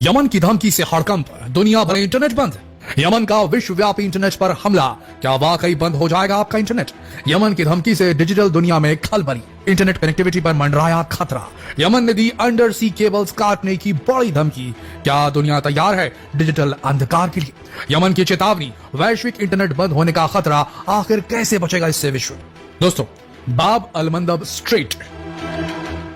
Yemen की धमकी से हड़कंप, दुनिया भर इंटरनेट बंद। यमन का विश्वव्यापी इंटरनेट पर हमला, क्या वाकई बंद हो जाएगा आपका इंटरनेट? यमन की धमकी से डिजिटल दुनिया में खलबली, इंटरनेट कनेक्टिविटी पर मंडराया खतरा। यमन ने दी अंडर सी केबल्स काटने की बड़ी धमकी, क्या दुनिया तैयार है डिजिटल अंधकार के लिए? यमन की चेतावनी, वैश्विक इंटरनेट बंद होने का खतरा, आखिर कैसे बचेगा इससे विश्व? दोस्तों, बाब अल मंदब स्ट्रेट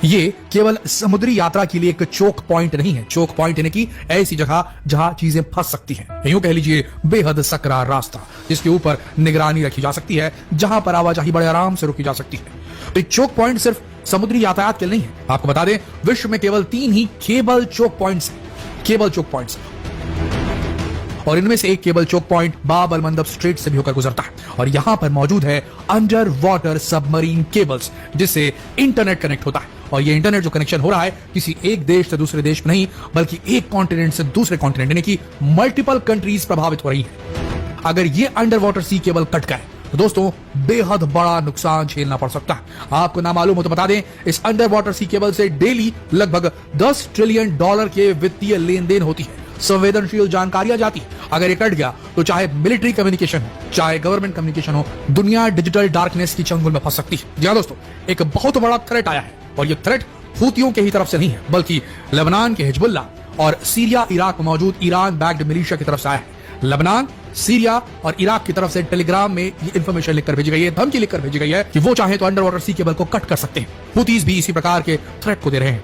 ये केवल समुद्री यात्रा के लिए एक चोक पॉइंट नहीं है। चोक पॉइंट यानी कि ऐसी जगह जहां चीजें फंस सकती हैं, यूं कह लीजिए बेहद सकरा रास्ता जिसके ऊपर निगरानी रखी जा सकती है, जहां पर आवाजाही बड़े आराम से रोकी जा सकती है। तो चोक पॉइंट सिर्फ समुद्री यातायात के लिए नहीं है। आपको बता दें, विश्व में केवल 3 ही केबल चोक पॉइंट्स हैं, केबल चोक पॉइंट्स, और इनमें से एक केबल चोक पॉइंट बाब अल मंदब स्ट्रेट से भी होकर गुजरता है, और यहां पर मौजूद है अंडर वाटर सबमरीन केबल्स जिससे इंटरनेट कनेक्ट होता है। और ये इंटरनेट जो कनेक्शन हो रहा है किसी एक देश से दूसरे देश में नहीं, बल्कि एक कॉन्टिनेंट से दूसरे कॉन्टिनेंट यानी कि मल्टीपल कंट्रीज प्रभावित हो रही है। अगर ये under water sea cable cut गए तो दोस्तों बेहद बड़ा नुकसान झेलना पड़ सकता है। आपको ना मालूम हो तो बता दें, इस अंडर वाटर सी केबल से डेली लगभग $10 ट्रिलियन के वित्तीय लेन देन होती है, संवेदनशील जानकारियां जाती। अगर ये कट गया तो चाहे मिलिट्री कम्युनिकेशन हो, चाहे गवर्नमेंट कम्युनिकेशन हो, दुनिया डिजिटल डार्कनेस की चंगुल में फंस सकती है। जी हां दोस्तों, एक बहुत बड़ा थ्रेट आया है, और ये थ्रेट हूतियों के ही तरफ से नहीं है, बल्कि लेबनान के हिजबुल्ला और सीरिया इराक में मौजूद ईरान बैक्ड मिलिशिया की तरफ से आया है। लेबनान, सीरिया और इराक की तरफ से टेलीग्राम में ये इंफॉर्मेशन लिखकर भेजी गई है, धमकी लिखकर भेजी गई है कि वो चाहे तो अंडर वाटर सी केबल को कट कर सकते हैं। हूतीज भी इसी प्रकार के थ्रेट को दे रहे हैं।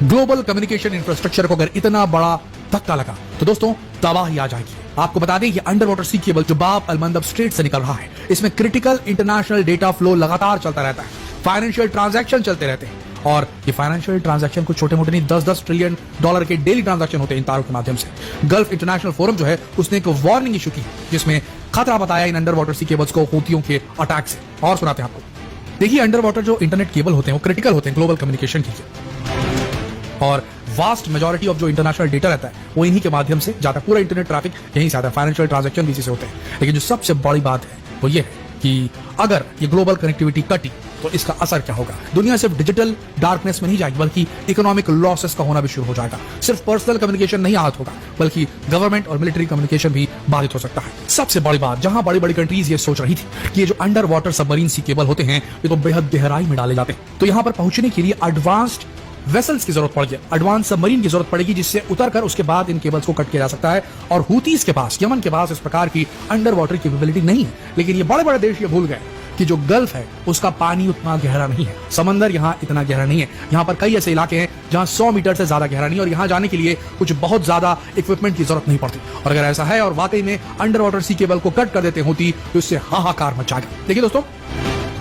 ग्लोबल कम्युनिकेशन इंफ्रास्ट्रक्चर को अगर इतना बड़ा धक्का लगा तो दोस्तों तबाही आ जाएगी। आपको बता दें, ये अंडर वाटर सी केबल जो बाब अल मंदब स्ट्रेट से निकल रहा है, इसमें क्रिटिकल इंटरनेशनल डेटा फ्लो लगातार चलता रहता है, फाइनेंशियल ट्रांजैक्शन चलते रहते हैं, और ये फाइनेंशियल ट्रांजैक्शन को छोटे मोटे नहीं, $10 ट्रिलियन के डेली ट्रांजैक्शन होते हैं इन तारों के माध्यम से। गल्फ इंटरनेशनल फोरम जो है उसने एक वार्निंग इशू की जिसमें खतरा बताया इन अंडर वाटर सी केबल्स को हूतियों के अटैक से। और सुनाते हैं आपको। देखिए, अंडर वाटर जो इंटरनेट केबल होते हैं वो क्रिटिकल होते हैं ग्लोबल कम्युनिकेशन के लिए, और वास्ट मेजॉरिटी ऑफ जो इंटरनेशनल डेटा रहता है वो इन्हीं के माध्यम से जाता है। पूरा इंटरनेट ट्रैफिक यहीं से आता है, फाइनेंशियल ट्रांजैक्शन भी इसी से होते हैं। लेकिन जो सबसे बड़ी बात है वो ये है कि अगर ये ग्लोबल कनेक्टिविटी कटी तो इसका असर क्या होगा? दुनिया सिर्फ डिजिटल डार्कनेस में नहीं जाएगी, बल्कि इकोनॉमिक लॉसेस का होना भी शुरू हो जाएगा। सिर्फ पर्सनल कम्युनिकेशन नहीं आहत होगा, बल्कि गवर्नमेंट और मिलिट्री कम्युनिकेशन भी बाधित हो सकता है। सबसे बड़ी बात, जहां बड़ी बड़ी कंट्रीज ये सोच रही थी कि ये जो under water submarine sea cable होते हैं ये तो बेहद गहराई में डाले जाते हैं, तो यहां पर पहुंचने के लिए एडवांस्ड वेसल्स की जरूरत पड़ेगी, एडवांस सबमरीन की जरूरत पड़ेगी, जिससे उतरकर उसके बाद इन केबल्स को कट किया जा सकता है। और हूतीज के पास, यमन के पास इस प्रकार की अंडर वाटर कैपेबिलिटी नहीं है। लेकिन ये बड़े बड़े देश ये भूल गए कि जो गल्फ है उसका पानी उतना गहरा नहीं है, समंदर यहाँ इतना गहरा नहीं है। यहाँ पर कई ऐसे इलाके हैं जहाँ 100 मीटर से ज्यादा गहरा नहीं है, और यहाँ जाने के लिए कुछ बहुत ज्यादा इक्विपमेंट की जरूरत नहीं पड़ती। और अगर ऐसा है और वाकई में अंडर वाटर सी केबल को कट कर देते होती तो इससे हाहाकार मच जाएगा। देखिए दोस्तों,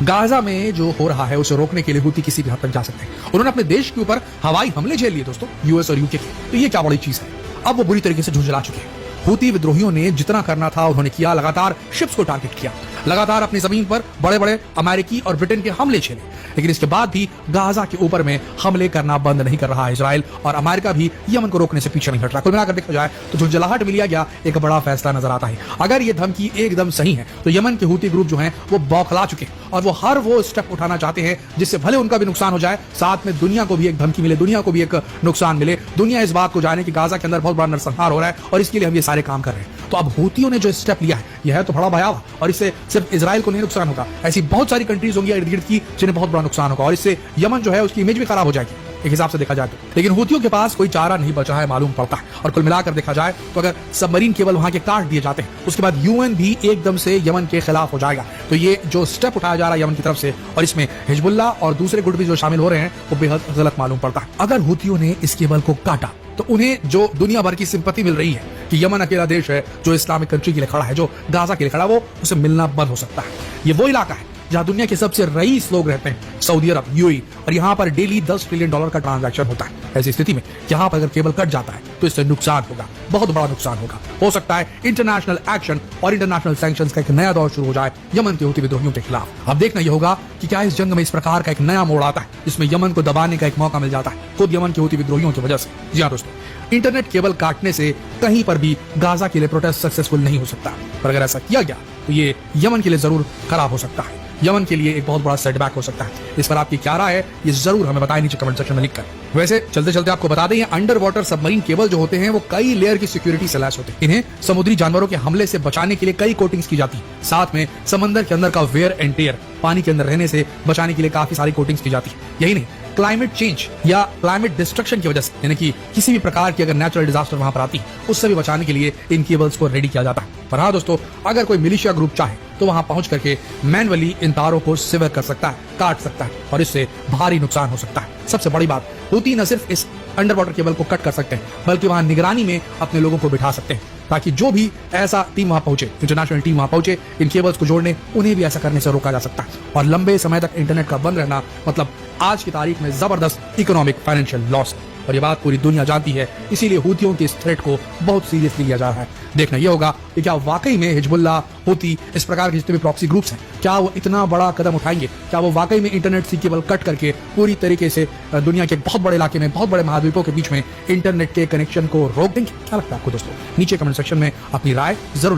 गाजा में जो हो रहा है उसे रोकने के लिए हूती किसी भी हद तक जा सकते हैं। उन्होंने अपने देश के ऊपर हवाई हमले झेल लिए दोस्तों, यूएस और यूके के, तो ये क्या बड़ी चीज है। अब वो बुरी तरीके से झुंझला चुके हैं। हूती विद्रोहियों ने जितना करना था उन्होंने किया, लगातार शिप्स को टारगेट किया, लगातार अपनी जमीन पर बड़े बड़े अमेरिकी और ब्रिटेन के हमले झेले। लेकिन इसके बाद भी गाजा के ऊपर में हमले करना बंद नहीं कर रहा है इजराइल, और अमेरिका भी यमन को रोकने से पीछे नहीं हट रहा। कुल मिलाकर देखा जाए तो झुंझलाहट में लिया गया एक बड़ा फैसला नजर आता है। अगर ये धमकी एकदम सही है तो यमन के हूती ग्रुप जो है वो बौखला चुके हैं, और वो हर वो स्टेप उठाना चाहते हैं जिससे भले उनका भी नुकसान हो जाए, साथ में दुनिया को भी एक धमकी मिले, दुनिया को भी एक नुकसान मिले। दुनिया इस बात को जाने कि गाजा के अंदर बहुत बड़ा नरसंहार हो रहा है, और इसके लिए हम ये सारे काम कर रहे हैं। तो अब हूतियों ने जो स्टेप लिया है यह है तो बड़ा भयावह, और इससे सिर्फ इजराइल को नहीं नुकसान होगा, ऐसी बहुत सारी कंट्रीज होंगी इर्द गिर्द की जिन्हें बहुत बड़ा नुकसान होगा, और इससे यमन जो है उसकी इमेज भी खराब हो जाएगी एक हिसाब से देखा जाए तो। लेकिन हूतियों के पास कोई चारा नहीं बचा है मालूम पड़ता है। और कुल मिलाकर देखा जाए तो अगर सबमरीन केबल वहां के काट दिए जाते हैं, उसके बाद यूएन भी एकदम से यमन के खिलाफ हो जाएगा। तो ये जो स्टेप उठाया जा रहा है यमन की तरफ से, और इसमें हिजबुल्ला और दूसरे गुट भी जो शामिल हो रहे हैं, वो बेहद गलत मालूम पड़ता है। अगर हूतियों ने इस केबल को काटा तो उन्हें जो दुनिया भर की सिंपैथी मिल रही है कि यमन अकेला देश है जो इस्लामिक कंट्री के लिए खड़ा है, जो गाजा के लिए खड़ा है, वो उसे मिलना बंद हो सकता है। ये वो इलाका है जहां दुनिया के सबसे रईस लोग रहते हैं, सऊदी अरब, यूएई, और यहाँ पर डेली $10 ट्रिलियन का ट्रांजैक्शन होता है। ऐसी स्थिति में यहाँ पर अगर केबल कट जाता है तो इससे नुकसान होगा, बहुत बड़ा नुकसान होगा। हो सकता है इंटरनेशनल एक्शन और इंटरनेशनल सैंक्शंस का एक नया दौर शुरू हो जाए यमन के हूती विद्रोहियों के खिलाफ। अब देखना यह होगा कि क्या इस जंग में इस प्रकार का एक नया मोड़ आता है जिसमें यमन को दबाने का एक मौका मिल जाता है खुद यमन के हूती विद्रोहियों की वजह से। जी हाँ दोस्तों, इंटरनेट केबल काटने से कहीं पर भी गाजा के लिए प्रोटेस्ट सक्सेसफुल नहीं हो सकता, पर अगर ऐसा किया गया तो ये यमन के लिए जरूर खराब हो सकता है। यमन के लिए एक बहुत बड़ा सेटबैक हो सकता है। इस पर आपकी क्या राय है, ये जरूर हमें बताएं नीचे कमेंट सेक्शन में लिखकर। वैसे चलते चलते आपको बता दें, ये अंडर वाटर सबमरीन केबल जो होते हैं वो कई लेयर की सिक्योरिटी से लैस होते हैं। इन्हें समुद्री जानवरों के हमले से बचाने के लिए कई कोटिंग्स की जाती है। साथ में समंदर के अंदर का वेयर एंड टेयर, पानी के अंदर रहने से बचाने के लिए काफी सारी कोटिंग्स की जाती है। यही नहीं, क्लाइमेट चेंज या क्लाइमेट डिस्ट्रक्शन की वजह से, यानी कि किसी भी प्रकार की अगर नेचुरल डिजास्टर वहां पर आती है, उससे भी बचाने के लिए इन केबल्स को रेडी किया जाता है। पर हाँ दोस्तों, अगर कोई मिलिशिया ग्रुप चाहे तो वहां पहुंच करके मैनुअली इन तारों को सिवर कर सकता है, काट सकता है, और इससे भारी नुकसान हो सकता है। सबसे बड़ी बात, हूती न सिर्फ इस अंडर वाटर केबल को कट कर सकते हैं, बल्कि वहां निगरानी में अपने लोगों को बिठा सकते हैं, ताकि जो भी ऐसा टीम वहां पहुंचे, इंटरनेशनल टीम वहां पहुंचे, इन केबल्स को जोड़ने, उन्हें भी ऐसा करने से रोका जा सकता है। और लंबे समय तक इंटरनेट का बंद रहना मतलब आज की तारीख में जबरदस्त इकोनॉमिक फाइनेंशियल लॉस, और ये बात पूरी दुनिया जानती है। इसीलिए हूतियों के इस थ्रेट को बहुत सीरियसली लिया जा रहा है। देखना यह होगा कि क्या वाकई में हिजबुल्लाह, हूती, इस प्रकार के जितने भी प्रॉक्सी ग्रुप्स हैं, क्या वो इतना बड़ा कदम उठाएंगे? क्या वो वाकई में इंटरनेट से केबल कट करके पूरी तरीके से दुनिया के बहुत बड़े इलाके में, बहुत बड़े महाद्वीपों के बीच में इंटरनेट के कनेक्शन को रोक देंगे? क्या लगता है आपको दोस्तों? नीचे कमेंट सेक्शन में अपनी राय जरूर